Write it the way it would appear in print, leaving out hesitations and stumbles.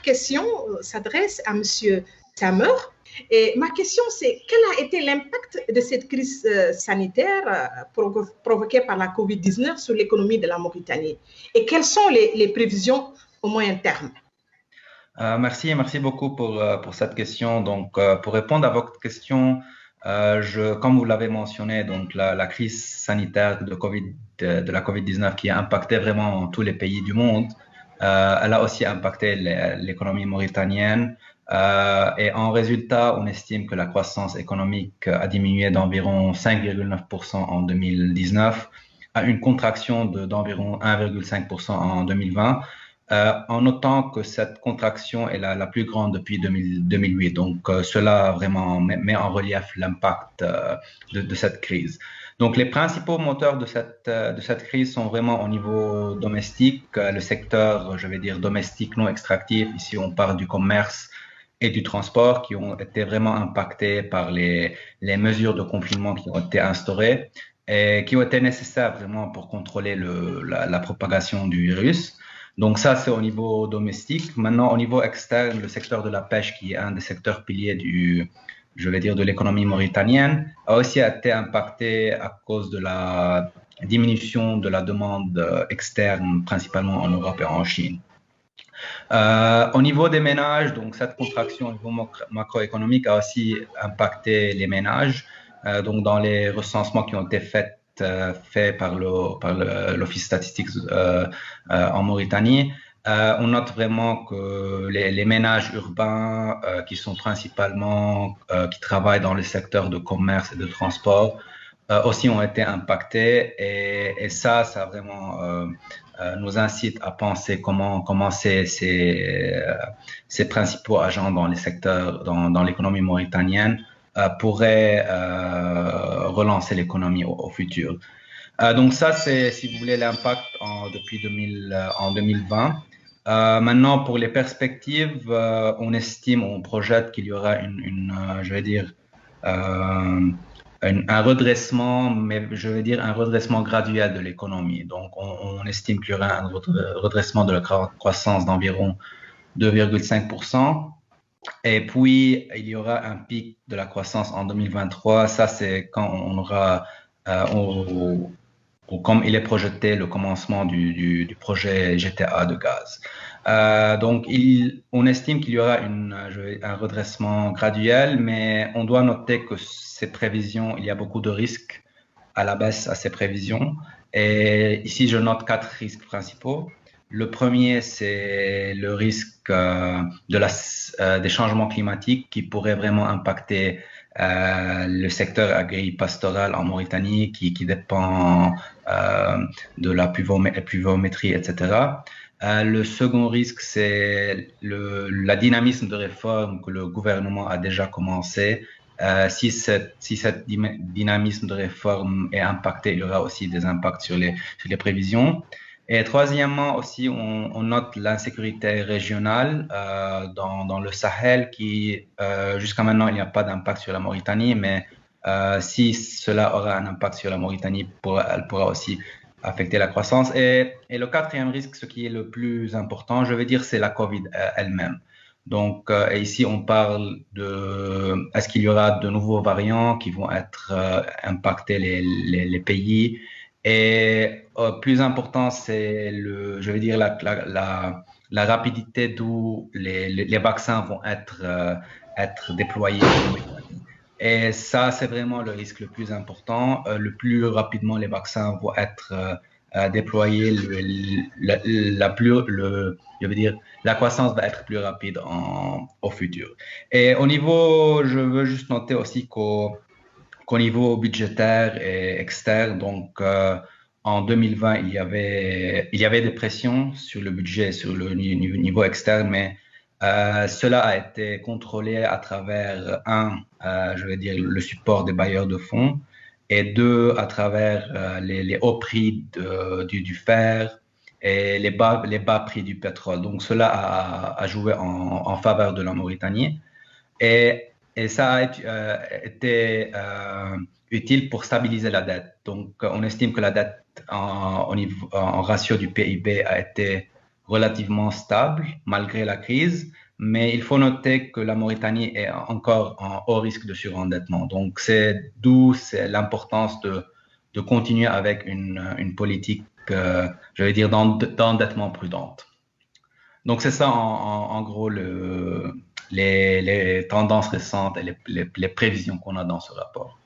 question s'adresse à Monsieur Samer. Et ma question, c'est quel a été l'impact de cette crise sanitaire provoquée par la COVID-19 sur l'économie de la Mauritanie? Et quelles sont les prévisions au moyen terme? Merci beaucoup pour cette question. Donc, pour répondre à votre question, comme vous l'avez mentionné, donc la crise sanitaire de la COVID-19 qui a impacté vraiment tous les pays du monde, elle a aussi impacté l'économie mauritanienne. Et en résultat, on estime que la croissance économique a diminué d'environ 5,9% en 2019 à une contraction d'environ 1,5% en 2020. En notant que cette contraction est la plus grande depuis 2008. Donc, cela vraiment met en relief l'impact de cette crise. Donc, les principaux moteurs de cette crise sont vraiment au niveau domestique, le secteur, je vais dire, domestique non extractif. Ici, on parle du commerce et du transport qui ont été vraiment impactés par les mesures de confinement qui ont été instaurées et qui ont été nécessaires vraiment pour contrôler la propagation du virus. Donc ça, c'est au niveau domestique. Maintenant, au niveau externe, le secteur de la pêche, qui est un des secteurs piliers de l'économie mauritanienne, a aussi été impacté à cause de la diminution de la demande externe, principalement en Europe et en Chine. Au niveau des ménages, donc cette contraction au niveau macroéconomique a aussi impacté les ménages. Donc dans les recensements qui ont été faits par l'Office statistique en Mauritanie, on note vraiment que les ménages urbains qui sont principalement qui travaillent dans le secteur de commerce et de transport aussi ont été impactés et ça vraiment nous incite à penser comment ces principaux agents dans les secteurs, dans l'économie mauritanienne pourraient relancer l'économie au futur. Donc ça, c'est, si vous voulez, l'impact en 2020. Maintenant, pour les perspectives, on projette qu'il y aura un redressement, mais je veux dire un redressement graduel de l'économie. Donc, on estime qu'il y aura un redressement de la croissance d'environ 2,5%. Et puis, il y aura un pic de la croissance en 2023. Ça, c'est quand on aura, comme il est projeté, le commencement du projet GTA de gaz. Donc, on estime qu'il y aura un redressement graduel, mais on doit noter que ces prévisions, il y a beaucoup de risques à la baisse à ces prévisions. Et ici, je note 4 risques principaux. Le premier, c'est le risque des changements climatiques qui pourraient vraiment impacter le secteur agri-pastoral en Mauritanie qui dépend de la pluviométrie, etc. Le second risque, c'est la dynamisme de réforme que le gouvernement a déjà commencé. Si cette dynamisme de réforme est impacté, il y aura aussi des impacts sur les prévisions. Et troisièmement aussi, on note l'insécurité régionale dans le Sahel qui, jusqu'à maintenant, il n'y a pas d'impact sur la Mauritanie, mais si cela aura un impact sur la Mauritanie, elle pourra aussi affecter la croissance. Et le quatrième risque, ce qui est le plus important, je veux dire, c'est la Covid elle-même. Donc ici, on parle est-ce qu'il y aura de nouveaux variants qui vont impacter les pays. Et plus important, c'est la rapidité d'où les vaccins vont être déployés. Et ça, c'est vraiment le risque le plus important. Le plus rapidement les vaccins vont être déployés, la croissance va être plus rapide au futur. Et je veux juste noter aussi qu'au niveau budgétaire et externe, donc en 2020, il y avait des pressions sur le budget, sur le niveau externe, mais cela a été contrôlé à travers le support des bailleurs de fonds et deux, à travers les hauts prix du fer et les bas prix du pétrole. Donc cela a joué en faveur de la Mauritanie et ça a été utile pour stabiliser la dette. Donc on estime que la dette en ratio du PIB a été relativement stable malgré la crise, mais il faut noter que la Mauritanie est encore en haut risque de surendettement. Donc, c'est d'où l'importance de continuer avec une politique, je vais dire, d'endettement prudente. Donc, c'est ça en gros les tendances récentes et les prévisions qu'on a dans ce rapport.